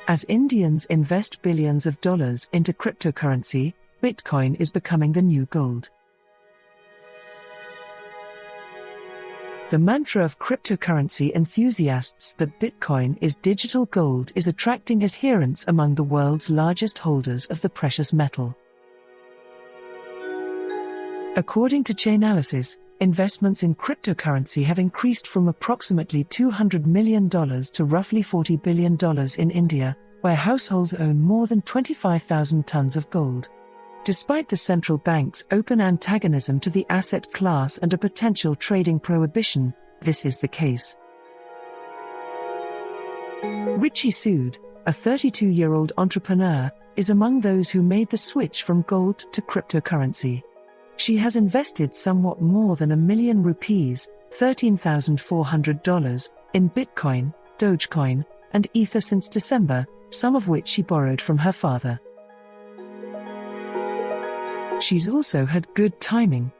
As Indians invest billions of dollars into cryptocurrency, Bitcoin is becoming the new gold. The mantra of cryptocurrency enthusiasts that Bitcoin is digital gold is attracting adherents among the world's largest holders of the precious metal. According to Chainalysis, investments in cryptocurrency have increased from approximately $200 million to roughly $40 billion in India, where households own more than 25,000 tons of gold. Despite the central bank's open antagonism to the asset class and a potential trading prohibition, this is the case. Richie Sood, a 32-year-old entrepreneur, is among those who made the switch from gold to cryptocurrency. She has invested somewhat more than $1 million rupees, $13,400, in Bitcoin, Dogecoin, and Ether since December, some of which she borrowed from her father. She's also had good timing.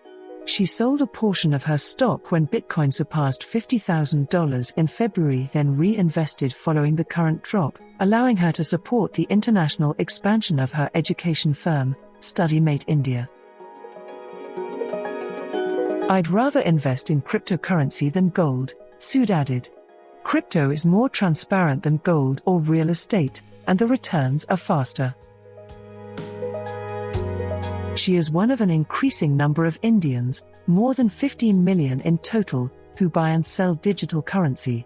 She sold a portion of her stock when Bitcoin surpassed $50,000 in February, then reinvested following the current drop, allowing her to support the international expansion of her education firm, StudyMate India. "I'd rather invest in cryptocurrency than gold," Sood added. "Crypto is more transparent than gold or real estate, and the returns are faster." She is one of an increasing number of Indians, more than 15 million in total, who buy and sell digital currency.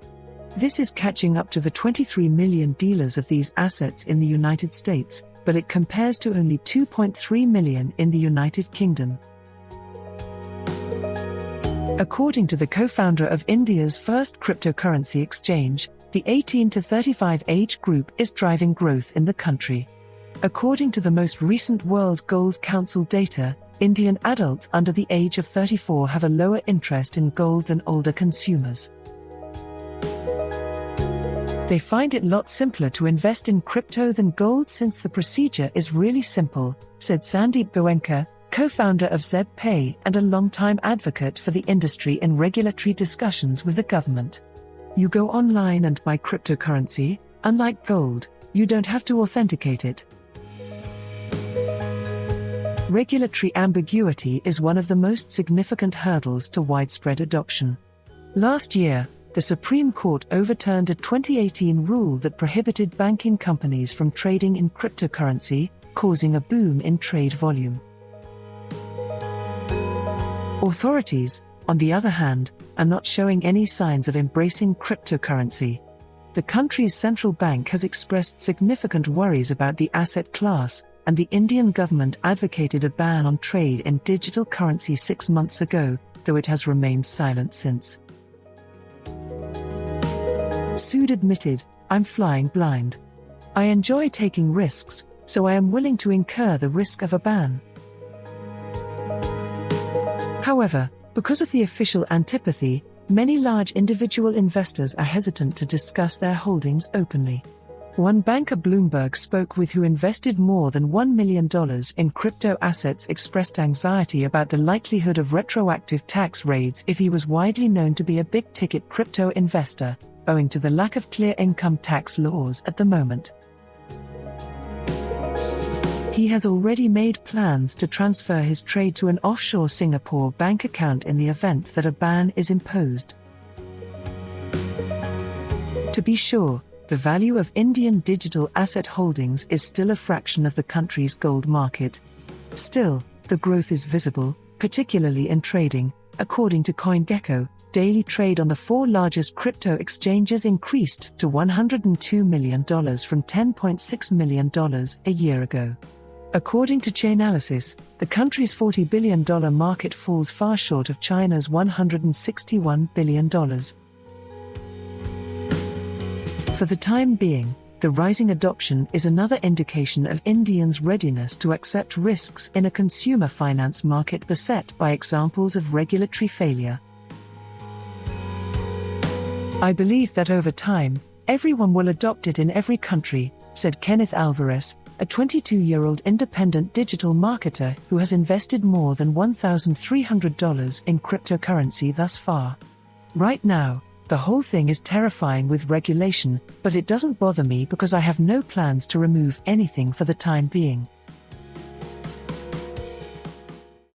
This is catching up to the 23 million dealers of these assets in the United States, but it compares to only 2.3 million in the United Kingdom. According to the co-founder of India's first cryptocurrency exchange, the 18 to 35 age group is driving growth in the country. According to the most recent World Gold Council data, Indian adults under the age of 34 have a lower interest in gold than older consumers. They find it a lot simpler to invest in crypto than gold since the procedure is really simple, said Sandeep Goenka, co-founder of Zeb Pay and a longtime advocate for the industry in regulatory discussions with the government. "You go online and buy cryptocurrency. Unlike gold, you don't have to authenticate it." Regulatory ambiguity is one of the most significant hurdles to widespread adoption. Last year, the Supreme Court overturned a 2018 rule that prohibited banking companies from trading in cryptocurrency, causing a boom in trade volume. Authorities, on the other hand, are not showing any signs of embracing cryptocurrency. The country's central bank has expressed significant worries about the asset class, and the Indian government advocated a ban on trade in digital currency 6 months ago, though it has remained silent since. Sood admitted, "I'm flying blind. I enjoy taking risks, so I am willing to incur the risk of a ban." However, because of the official antipathy, many large individual investors are hesitant to discuss their holdings openly. One banker Bloomberg spoke with who invested more than $1 million in crypto assets expressed anxiety about the likelihood of retroactive tax raids if he was widely known to be a big-ticket crypto investor, owing to the lack of clear income tax laws at the moment. He has already made plans to transfer his trade to an offshore Singapore bank account in the event that a ban is imposed. To be sure, the value of Indian digital asset holdings is still a fraction of the country's gold market. Still, the growth is visible, particularly in trading. According to CoinGecko, daily trade on the 4 largest crypto exchanges increased to $102 million from $10.6 million a year ago. According to Chainalysis, the country's $40 billion market falls far short of China's $161 billion. For the time being, the rising adoption is another indication of Indians' readiness to accept risks in a consumer finance market beset by examples of regulatory failure. "I believe that over time, everyone will adopt it in every country," said Kenneth Alvarez, a 22-year-old independent digital marketer who has invested more than $1,300 in cryptocurrency thus far. "Right now, The whole thing is terrifying with regulation, but it doesn't bother me because I have no plans to remove anything for the time being.